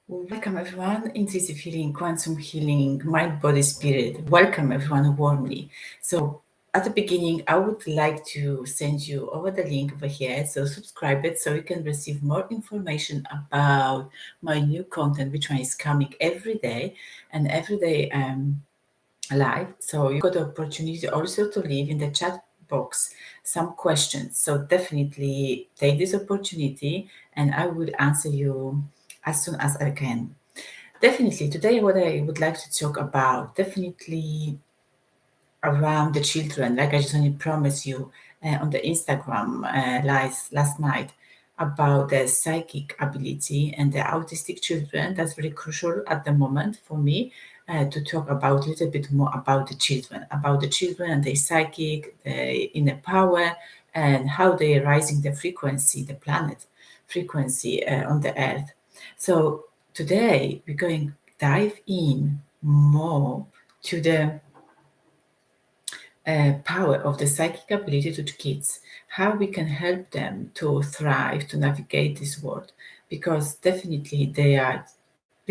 Welcome everyone, intuitive healing, quantum healing, mind, body, spirit. Welcome everyone warmly. So at the beginning, I would like to send you over the link over here. So subscribe it so you can receive more information about my new content, which one is coming every day and every day live. So you got the opportunity also to leave in the chat box some questions. So definitely take this opportunity and I will answer you as soon as I can. Definitely, today what I would like to talk about, definitely around the children, like I just only promised you on the Instagram last night about the psychic ability and the autistic children. That's very crucial at the moment for me to talk about a little bit more about the children and their psychic, the inner power, and how they're rising the frequency, the planet frequency on the earth. So today we're going to dive in more to the power of the psychic ability to kids, how we can help them to thrive, to navigate this world, because definitely they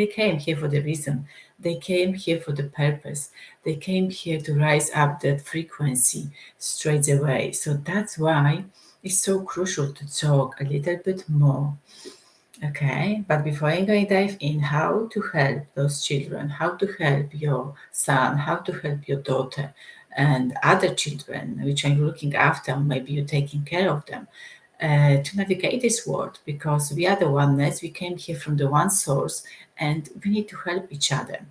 came here for the reason. They came here for the purpose. They came here to rise up that frequency straight away. So that's why it's so crucial to talk a little bit more. Okay, but before I'm going to dive in, how to help those children, how to help your son, how to help your daughter, and other children which I'm looking after, maybe you're taking care of them, to navigate this world because we are the oneness, we came here from the one source, and we need to help each other.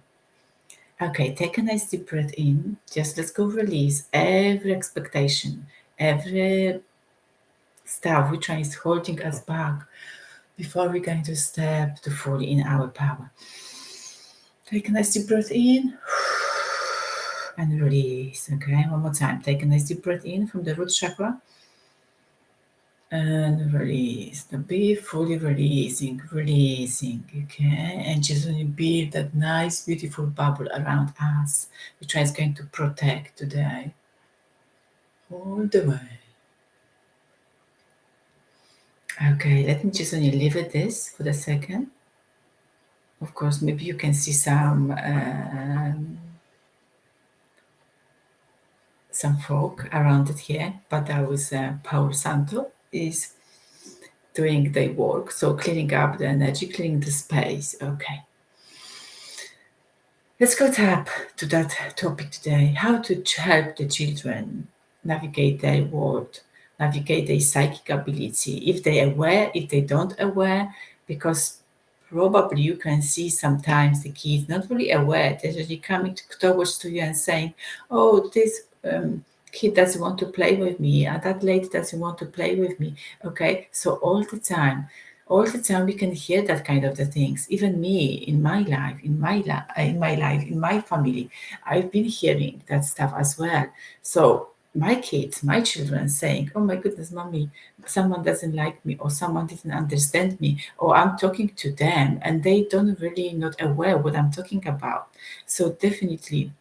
Okay, take a nice deep breath in. Just let's go release every expectation, every stuff which is holding us back before we're going to step to fully in our power. Take a nice deep breath in and release. Okay, one more time. Take a nice deep breath in from the root chakra and release. Now be fully releasing. Okay, and just only build that nice, beautiful bubble around us, which is going to protect today all the way. Okay, let me just only leave it this for the second. Of course, maybe you can see some folk around it here, but that was Paul Santo is doing the work, so cleaning up the energy, cleaning the space. Okay. Let's go tap to that topic today, how to help the children navigate their world, navigate their psychic ability, if they're aware, if they don't aware, because probably you can see sometimes the kids not really aware, they're really coming towards to you and saying, oh, this kid doesn't want to play with me, and that lady doesn't want to play with me. Okay, so all the time we can hear that kind of the things. Even me in my life, in my family, I've been hearing that stuff as well. So my kids, my children saying, oh my goodness, mommy, someone doesn't like me, or someone didn't understand me, or I'm talking to them and they don't really not aware what I'm talking about. So definitely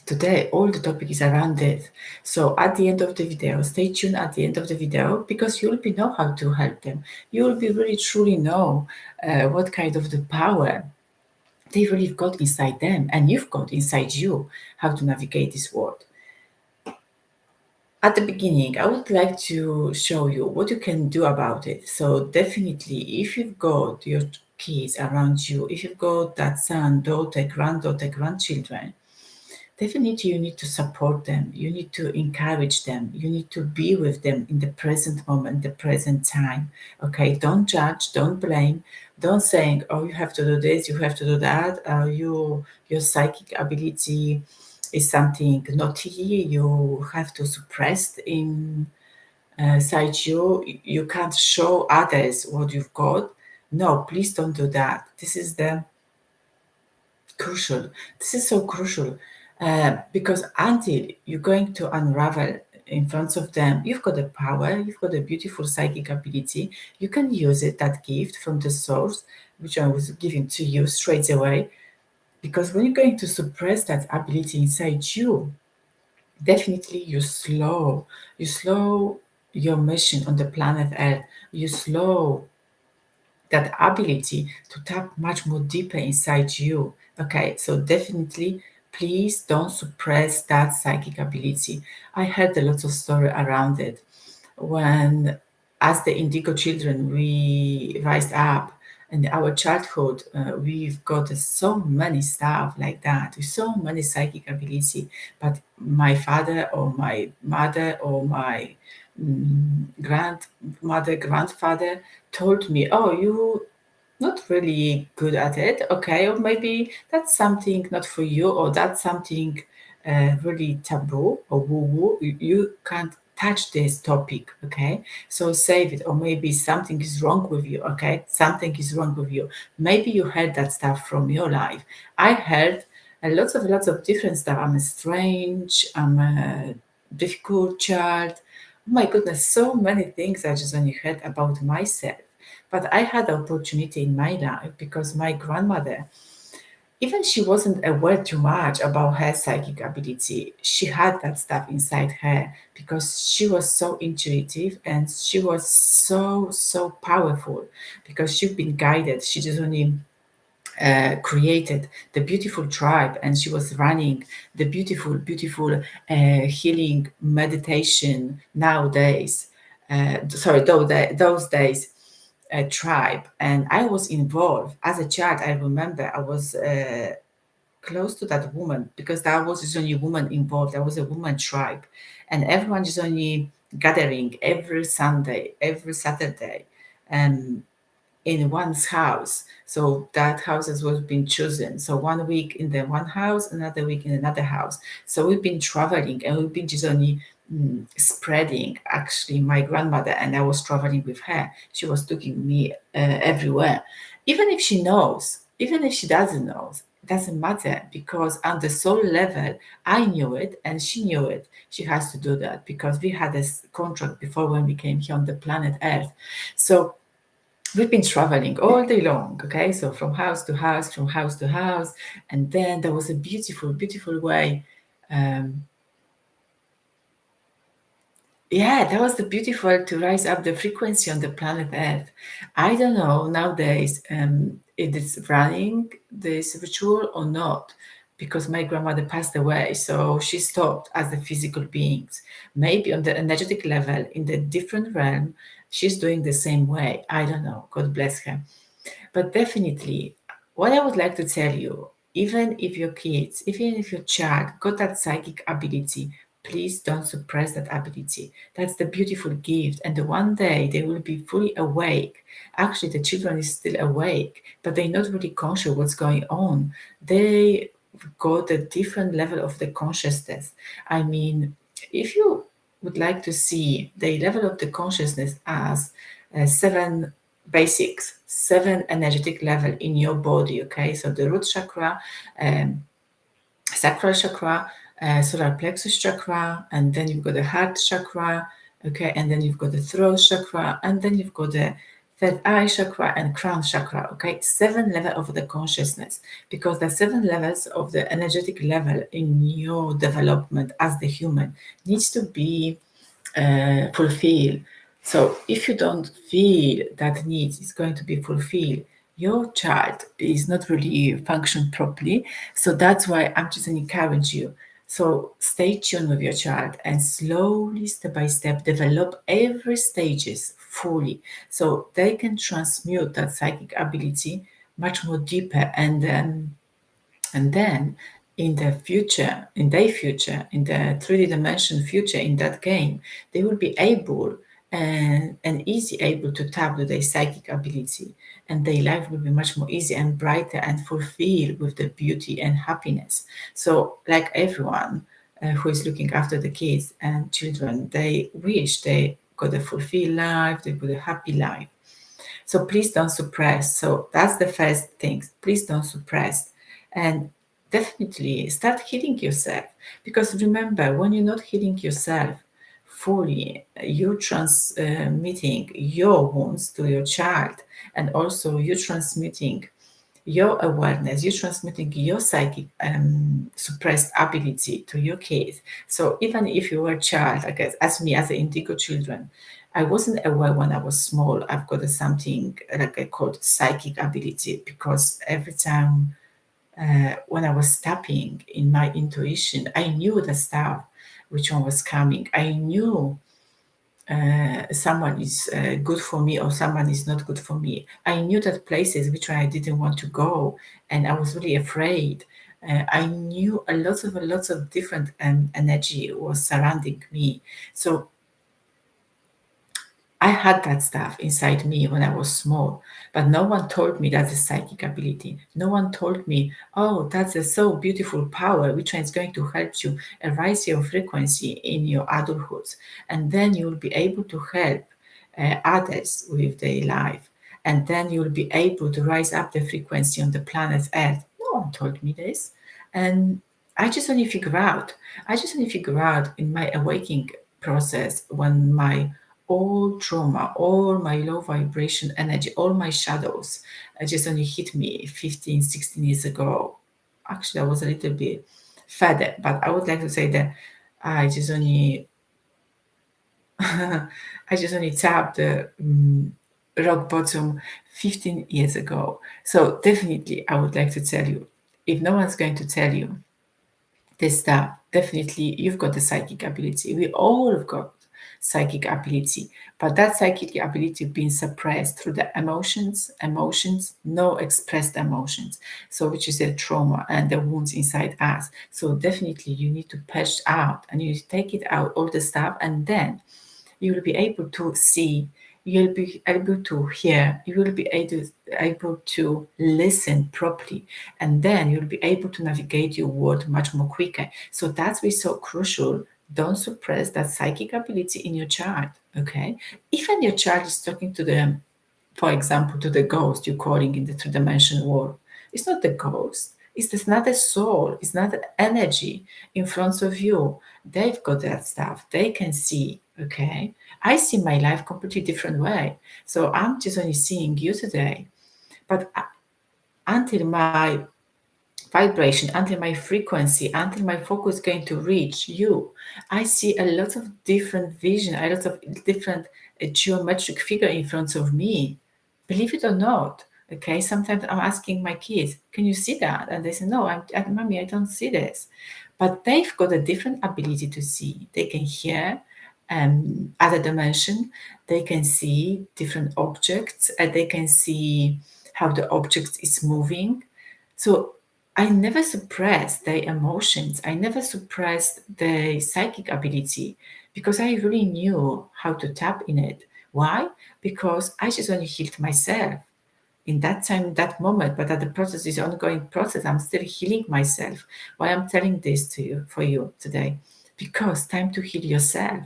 today all the topic is around it. So at the end of the video, stay tuned at the end of the video, because you'll be know how to help them. You will be really truly know what kind of the power they really got inside them, and you've got inside you, how to navigate this world. At the beginning, I would like to show you what you can do about it. So definitely, if you've got your kids around you, if you've got that son, daughter, granddaughter, grandchildren, definitely you need to support them. You need to encourage them. You need to be with them in the present moment, the present time. Okay, don't judge, don't blame, don't saying, oh, you have to do this, you have to do that. Your psychic ability is something naughty. You have to suppress inside you. You can't show others what you've got. No, please don't do that. This is the crucial. This is so crucial because until you're going to unravel in front of them, you've got the power, you've got a beautiful psychic ability. You can use it, that gift from the source, which I was giving to you straight away. Because when you're going to suppress that ability inside you, definitely you slow your mission on the planet Earth. You slow that ability to tap much more deeper inside you. Okay, so definitely please don't suppress that psychic ability. I heard a lot of story around it when, as the indigo children, we rise up in our childhood. We've got so many stuff like that, with so many psychic ability. But my father or my mother or my grandmother, grandfather told me, "Oh, you not really good at it, okay, or maybe that's something not for you, or that's something really taboo or woo-woo. You can't touch this topic, okay? So save it, or maybe something is wrong with you, okay? Something is wrong with you. Maybe you heard that stuff from your life. I heard lots of different stuff. I'm a strange, I'm a difficult child. Oh my goodness, so many things I just only heard about myself. But I had the opportunity in my life because my grandmother, even she wasn't aware too much about her psychic ability, she had that stuff inside her because she was so intuitive and she was so powerful because she'd been guided. She just only created the beautiful tribe, and she was running the beautiful healing meditation nowadays. Those days, tribe, and I was involved as a child. I remember I was close to that woman because there was just only woman involved. There was a woman tribe, and everyone is only gathering every Sunday, every Saturday, and in one's house. So that houses was been chosen. So 1 week in the one house, another week in another house. So we've been traveling and we've been just only spreading. Actually, my grandmother and I was traveling with her. She was taking me everywhere. Even if she knows, even if she doesn't know, it doesn't matter because on the soul level, I knew it and she knew it. She has to do that because we had this contract before when we came here on the planet Earth. So we've been traveling all day long, okay? So from house to house, from house to house. And then there was a beautiful way. Um, yeah, that was the beautiful to rise up the frequency on the planet Earth. I don't know nowadays if it's running this ritual or not, because my grandmother passed away, so she stopped as the physical beings. Maybe on the energetic level, in the different realm, she's doing the same way. I don't know. God bless her. But definitely, what I would like to tell you, even if your kids, even if your child got that psychic ability, please don't suppress that ability. That's the beautiful gift. And the one day they will be fully awake. Actually, the children is still awake, but they're not really conscious what's going on. They got a different level of the consciousness. I mean, if you would like to see the level of the consciousness as seven basics, seven energetic level in your body. Okay, so the root chakra, um, sacral chakra, solar plexus chakra, and then you've got the heart chakra. Okay, and then you've got the throat chakra, and then you've got the third eye chakra and crown chakra. Okay, seven level of the consciousness, because the seven levels of the energetic level in your development as the human needs to be fulfilled. So if you don't feel that need is going to be fulfilled, your child is not really function properly. So that's why I'm just encourage you. So stay tuned with your child and slowly, step by step, develop every stages fully, so they can transmute that psychic ability much more deeper, and then in the future, in their future, in the 3D dimension future, in that game, they will be able and easy able to tap to their psychic ability, and their life will be much more easy and brighter and fulfilled with the beauty and happiness. So like everyone who is looking after the kids and children, they wish they got a fulfilled life, they got a happy life. So please don't suppress. So that's the first thing. Please don't suppress. And definitely start healing yourself. Because remember, when you're not healing yourself fully, you're transmitting your wounds to your child. And also you're transmitting your awareness, you're transmitting your psychic suppressed ability to your kids. So even if you were a child, I guess, as me, as the indigo children, I wasn't aware when I was small. I've got something like I called psychic ability, because every time when I was tapping in my intuition, I knew the stuff, which one was coming. I knew someone is good for me or someone is not good for me. I knew that places which I didn't want to go, and I was really afraid. I knew a lots of different energy was surrounding me. So I had that stuff inside me when I was small, but no one told me that's a psychic ability. No one told me, oh, that's a so beautiful power, which is going to help you raise your frequency in your adulthood. And then you'll be able to help others with their life. And then you'll be able to rise up the frequency on the planet Earth. No one told me this. And I just only figure out, in my awakening process, when my all trauma, all my low vibration energy, all my shadows just only hit me 15, 16 years ago. Actually, I was a little bit further, but I would like to say that I just only I just only tapped the rock bottom 15 years ago. So definitely I would like to tell you, if no one's going to tell you this stuff, definitely you've got the psychic ability. We all have got psychic ability, but that psychic ability being suppressed through the emotions, no expressed emotions. So which is the trauma and the wounds inside us. So definitely you need to patch out and you need to take it out, all the stuff, and then you will be able to see, you'll be able to hear, you will be able to listen properly, and then you'll be able to navigate your world much more quicker. So that's why it's so crucial. Don't suppress that psychic ability in your child. Okay, even your child is talking to them, for example, to the ghost you're calling in the three-dimensional world. It's not the ghost. It's just another soul. It's another energy in front of you. They've got that stuff. They can see. Okay. I see my life completely different way. So I'm just only seeing you today. But until my vibration, until my frequency, until my focus is going to reach you, I see a lot of different vision, a lot of different geometric figure in front of me. Believe it or not. Okay, sometimes I'm asking my kids, can you see that? And they say, no, mommy, I don't see this. But they've got a different ability to see. They can hear other dimension. They can see different objects. They can see how the object is moving. So I never suppressed the emotions. I never suppressed the psychic ability, because I really knew how to tap in it. Why? Because I just only healed myself in that time, that moment, but that the process is an ongoing process. I'm still healing myself. Why I'm telling this to you, for you today? Because time to heal yourself.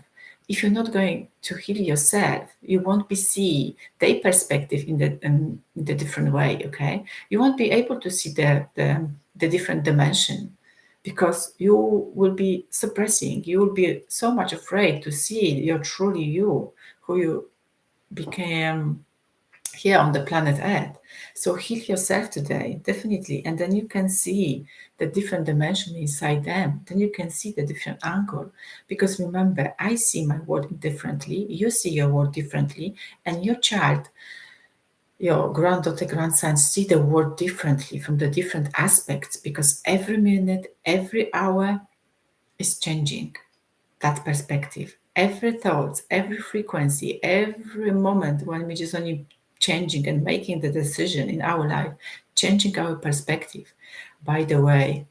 If you're not going to heal yourself, you won't be see their perspective in the different way. Okay, you won't be able to see the different dimension, because you will be suppressing. You will be so much afraid to see you're truly you, who you became here on the planet Earth. So heal yourself today, definitely, and then you can see the different dimension inside them. Then you can see the different angle. Because remember, I see my world differently, you see your world differently, and your child, your granddaughter, grandson see the world differently from the different aspects, because every minute, every hour is changing that perspective. Every thought, every frequency, every moment when we just only changing and making the decision in our life, changing our perspective. By the way,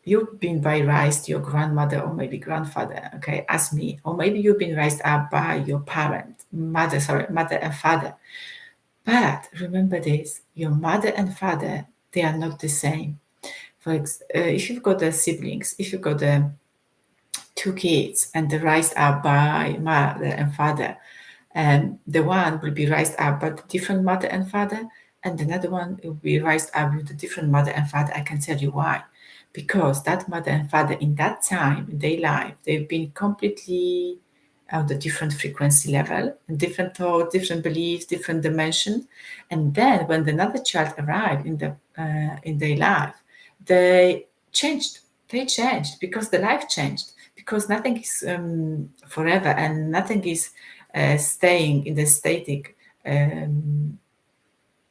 you've been by raised your grandmother or maybe grandfather, okay, as me, or maybe you've been raised up by your mother and father. But remember this: your mother and father, they are not the same. If you've got the siblings, if you've got the two kids and they're raised up by mother and father, and the one will be raised up by the different mother and father, and another one will be raised up with a different mother and father. I can tell you why. Because that mother and father in that time in their life, they've been completely on the different frequency level, different thought, different beliefs, different dimension. And then when another child arrived in their life, they changed. They changed because the life changed. Because nothing is forever, and nothing is staying in the static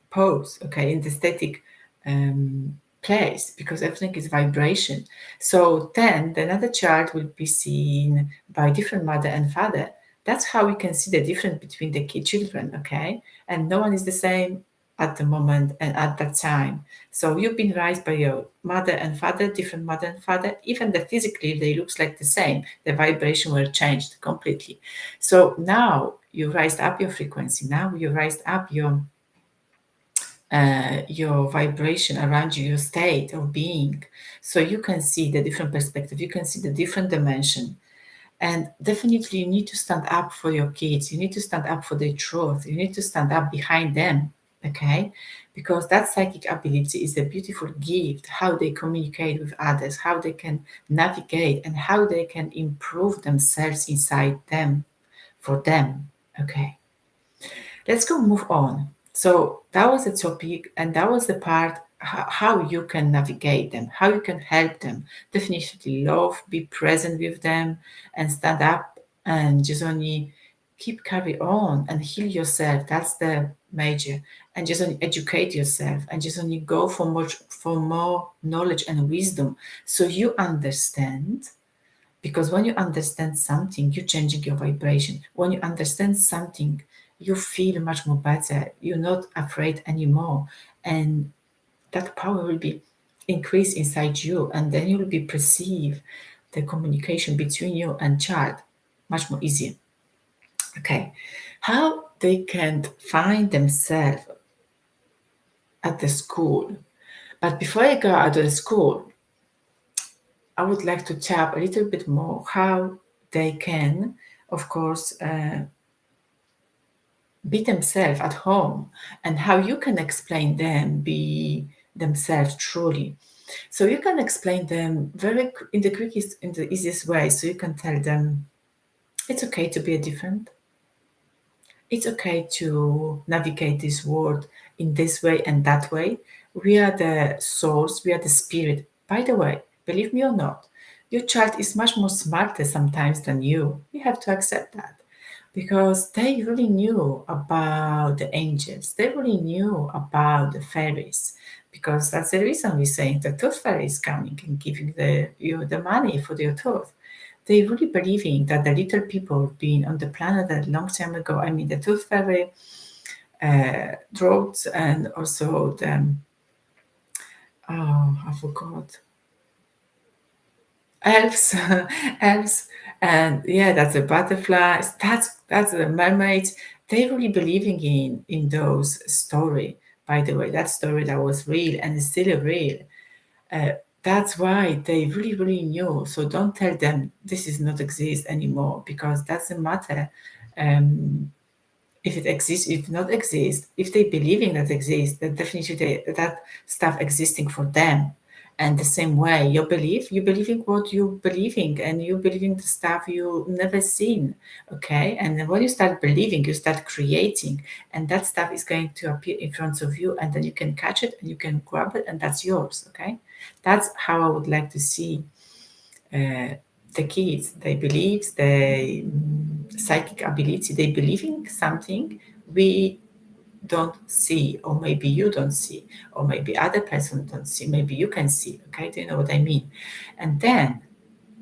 pose, okay, in the static place, because everything is vibration. So then the another child will be seen by different mother and father. That's how we can see the difference between the children, okay? And no one is the same at the moment and at that time. So you've been raised by your mother and father, different mother and father, even the physically they looks like the same. The vibration were changed completely. So now you raised up your frequency. Now you raised up your vibration around you, your state of being. So you can see the different perspective, you can see the different dimension. And definitely you need to stand up for your kids. You need to stand up for their truth. You need to stand up behind them, okay? Because that psychic ability is a beautiful gift, how they communicate with others, how they can navigate, and how they can improve themselves inside them, for them, okay? Let's go move on. So that was the topic, and that was the part how you can navigate them, how you can help them. Definitely love, be present with them, and stand up and just only keep carry on and heal yourself. That's the major. And just only educate yourself and just only go for more knowledge and wisdom so you understand, because when you understand something, you're changing your vibration. When you understand something, you feel much more better. You're not afraid anymore. And that power will be increased inside you. And then you will be perceive the communication between you and child much more easier. Okay. How they can find themselves at the school. But before I go out of the school, I would like to tap a little bit more how they can, of course, be themselves at home, and how you can explain them be themselves truly. So you can explain them in the quickest, in the easiest way. So you can tell them it's okay to be different. It's okay to navigate this world in this way and that way. We are the souls, we are the spirit. By the way, believe me or not, your child is much more smarter sometimes than you. You have to accept that, because they really knew about the angels. They really knew about the fairies, because that's the reason we're saying the tooth fairy is coming and giving you the money for your tooth. They really believing that the little people being on the planet a long time ago. I mean, the tooth fairy, droughts, and also the I forgot, elves, elves, and yeah, that's the butterflies. That's the mermaids. They really believing in those story. By the way, that story that was real and is still real. Uh, that's why they really knew. So don't tell them this is not exist anymore, because doesn't matter. Um, if it exists, if not exist, if they believing that exists, then definitely that stuff existing for them. And the same way, your belief, you believing what you believing, and you believing the stuff you never seen. Okay, and then when you start believing, you start creating, and that stuff is going to appear in front of you, and then you can catch it and you can grab it, and that's yours. Okay, that's how I would like to see uh, the kids. They believe the psychic ability. They believe in something we don't see, or maybe you don't see, or maybe other person don't see. Maybe you can see. Okay, do you know what I mean? And then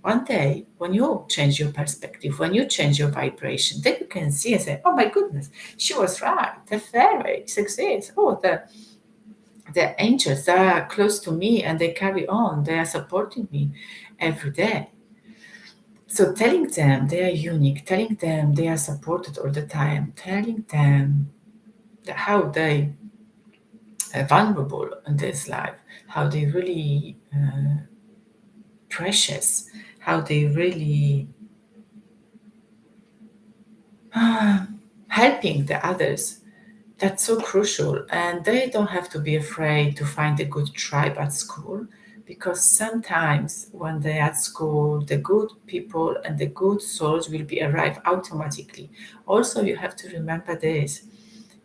one day, when you change your perspective, when you change your vibration, then you can see and say, "Oh my goodness, she was right. The fairies exist. Oh, the angels are close to me and they carry on. They are supporting me every day." So telling them they are unique, telling them they are supported all the time, telling them how they are vulnerable in this life, how they really precious, how they really helping the others. That's so crucial. And they don't have to be afraid to find a good tribe at school, because sometimes when they're at school, the good people and the good souls will be arrive automatically. Also, you have to remember this.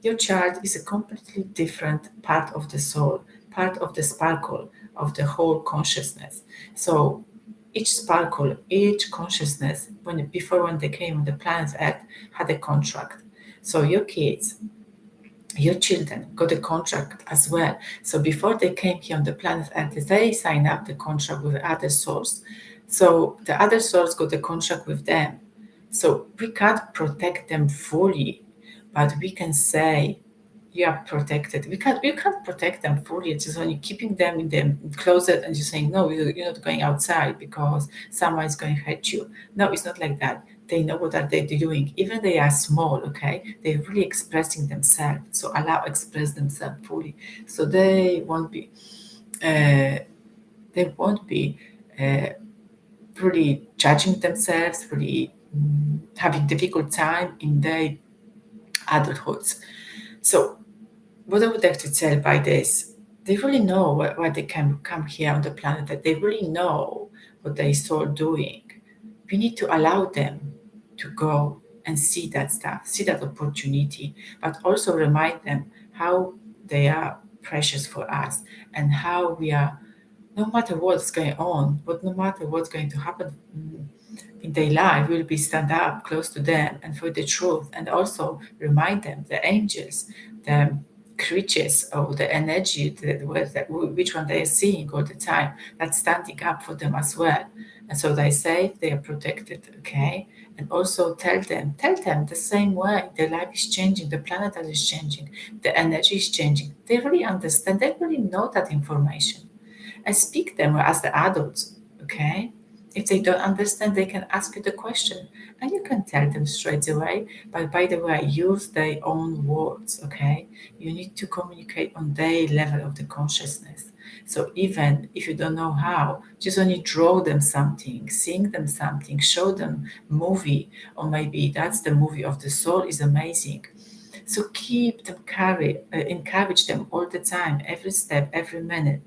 Your child is a completely different part of the soul, part of the sparkle of the whole consciousness. So each sparkle, each consciousness, when they came on the planet Earth, had a contract. So your kids, your children got a contract as well. So before they came here on the planet Earth, they signed up the contract with the other source. So the other source got a contract with them. So we can't protect them fully, but we can say you are protected. We can't protect them fully. It's just only keeping them in the closet and just saying, no, you're not going outside because someone is going to hurt you. No, it's not like that. They know what are they doing. Even they are small, okay? They're really expressing themselves. So allow express themselves fully. So uh, they won't be uh, really judging themselves, really having difficult time in their adulthoods. So what I would like to tell by this, they really know why they can come here on the planet, that they really know what they saw doing. We need to allow them to go and see that stuff, see that opportunity, but also remind them how they are precious for us and how we are, no matter what's going on, but no matter what's going to happen in their life, we'll be stand up close to them and for the truth, and also remind them, the angels, the creatures or the energy which one they are seeing all the time, that's standing up for them as well. And so they say they are protected, okay? And also tell them the same way. Their life is changing, the planet is changing, the energy is changing. They really understand, they really know that information. And speak them as the adults, okay? If they don't understand, they can ask you the question and you can tell them straight away. But by the way, use their own words, okay? You need to communicate on their level of the consciousness. So even if you don't know how, just only draw them something, sing them something, show them movie, or maybe that's the movie of the soul is amazing. So keep them encourage them all the time, every step, every minute.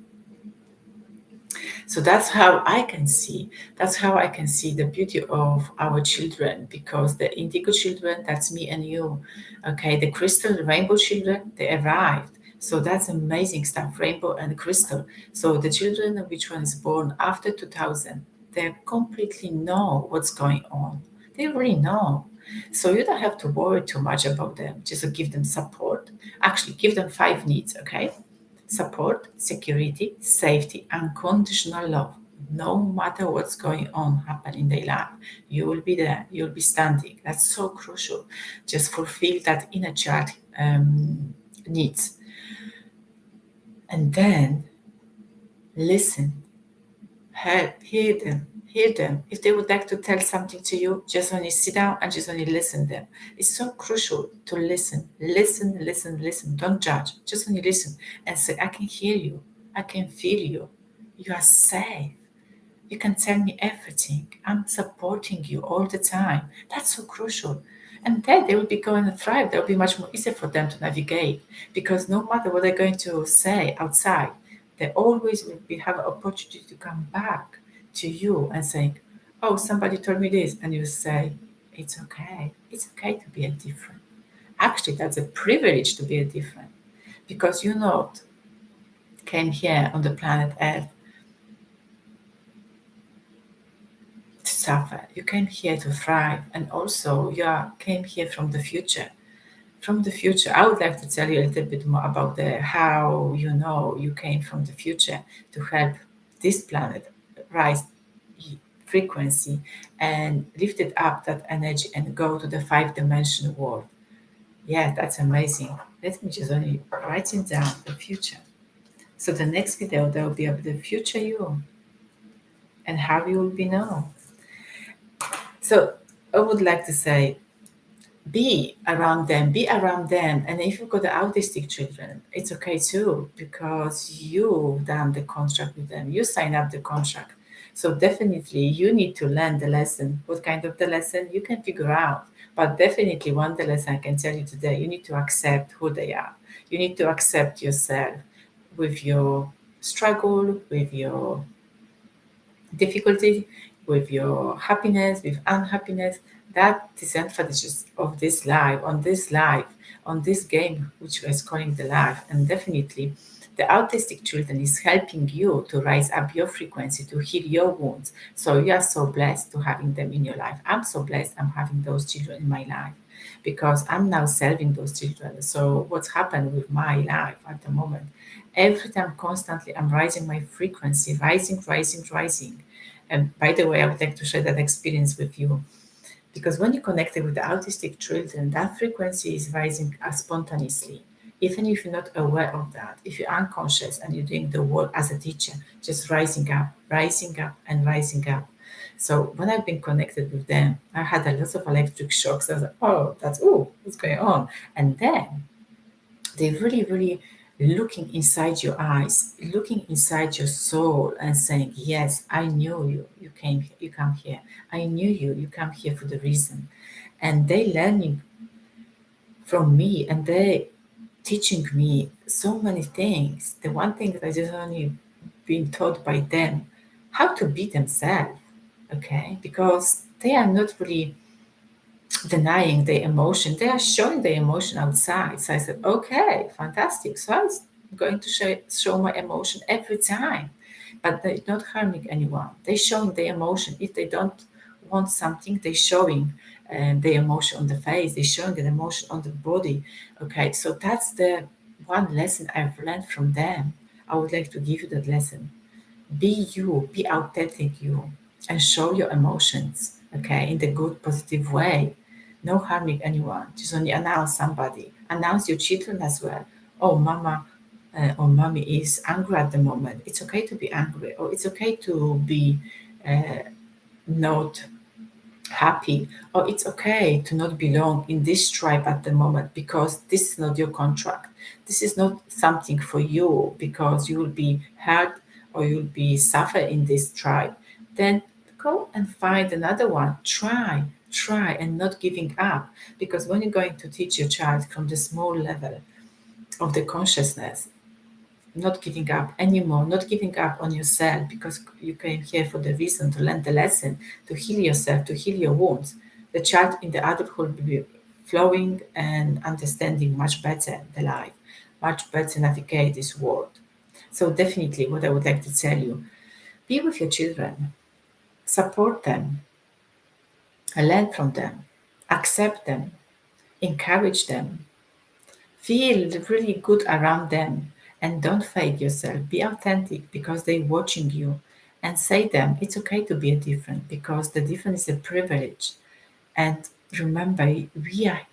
So that's how I can see. That's how I can see the beauty of our children, because the indigo children, that's me and you. Okay, the crystal, the rainbow children, they arrived. So that's amazing stuff, rainbow and crystal. So the children, which one is born after 2000, they completely know what's going on. They really know. So you don't have to worry too much about them. Just give them support. Actually, give them 5 needs, okay? Support, security, safety, unconditional love. No matter what's going on happen in their life, you will be there. You'll be standing. That's so crucial. Just fulfill that inner child needs, and then listen, hear them. Hear them. If they would like to tell something to you, just only sit down and just only listen them. It's so crucial to listen. Listen, listen, listen. Don't judge. Just only listen and say, I can hear you. I can feel you. You are safe. You can tell me everything. I'm supporting you all the time. That's so crucial. And then they will be going to thrive. They'll be much more easier for them to navigate, because no matter what they're going to say outside, they always will have an opportunity to come back to you and say, oh, somebody told me this. And you say, it's okay. It's okay to be a different. Actually, that's a privilege to be a different, because you not came here on the planet Earth to suffer. You came here to thrive, and also came here from the future. From the future, I would like to tell you a little bit more about the how you came from the future to help this planet rise frequency and lift it up that energy and go to the 5 dimensional world. Yeah, that's amazing. Let me just only write it down, the future. So the next video there will be of the future you and how you will be known. So I would like to say, be around them, and if you've got the autistic children, it's okay too, because you done the contract with them, you sign up the contract. So definitely you need to learn the lesson. What kind of the lesson you can figure out, but definitely one the lesson I can tell you today, you need to accept who they are. You need to accept yourself with your struggle, with your difficulty, with your happiness, with unhappiness. That disadvantages of this life, on this game, which is calling the life. And definitely The autistic children is helping you to rise up your frequency, to heal your wounds. So you are so blessed to having them in your life. I'm so blessed I'm having those children in my life because I'm now serving those children. So what's happened with my life at the moment? Every time constantly I'm rising my frequency, rising. And by the way, I would like to share that experience with you because when you connected with the autistic children, that frequency is rising spontaneously. Even if you're not aware of that, if you're unconscious and you're doing the work as a teacher, just rising up, and rising up. So when I've been connected with them, I had a lot of electric shocks. I was like, oh, what's going on? And then they really looking inside your eyes, looking inside your soul and saying, yes, I knew you come here. I knew you come here for the reason. And they learning from me and they teaching me so many things. The one thing that I just only been taught by them, how to be themselves, okay? Because they are not really denying their emotion. They are showing their emotion outside. So I said, okay, fantastic. So I was going to show my emotion every time, but they're not harming anyone. They're showing their emotion. If they don't want something, they're showing their emotion on the face. They're showing the emotion on the body. Okay, so that's the one lesson I've learned from them. I would like to give you that lesson. Be you, be authentic you, and show your emotions, okay, in the good, positive way. No harming anyone. Just only announce somebody. Announce your children as well. Oh, mama or mommy is angry at the moment. It's okay to be angry, or it's okay to be not happy, or it's okay to not belong in this tribe at the moment because this is not your contract. This is not something for you because you will be hurt or you'll be suffer in this tribe. Then go and find another one. Try and not giving up. Because when you're going to teach your child from the small level of the consciousness, not giving up anymore, not giving up on yourself because you came here for the reason to learn the lesson, to heal yourself, to heal your wounds. The child in the adulthood will be flowing and understanding much better the life, much better navigate this world. So definitely what I would like to tell you, be with your children, support them, learn from them, accept them, encourage them, feel really good around them and don't fake yourself. Be authentic because they're watching you and say them it's okay to be different because the difference is a privilege. And remember,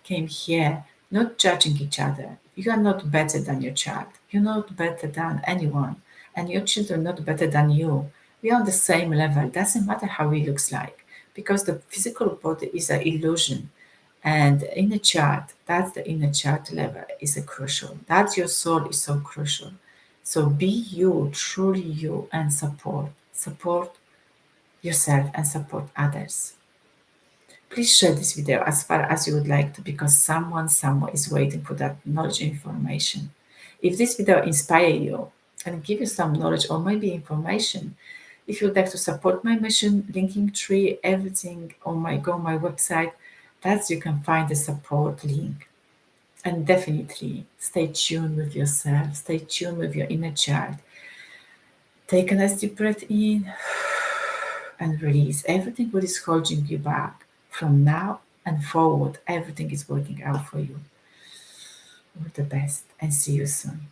came here not judging each other. You are not better than your child. You're not better than anyone. And your children are not better than you. We are on the same level. Doesn't matter how he looks like. Because the physical body is an illusion. And the inner child, that's the inner child level, is a crucial. That's your soul is so crucial. So be you, truly you, and support. Support yourself and support others. Please share this video as far as you would like to because someone somewhere is waiting for that knowledge and information. If this video inspire you and give you some knowledge or maybe information, if you would like to support my mission, linking tree, everything on my website, that's you can find the support link. And definitely stay tuned with yourself, stay tuned with your inner child. Take a nice deep breath in and release everything what is holding you back. From now and forward, everything is working out for you. All the best and see you soon.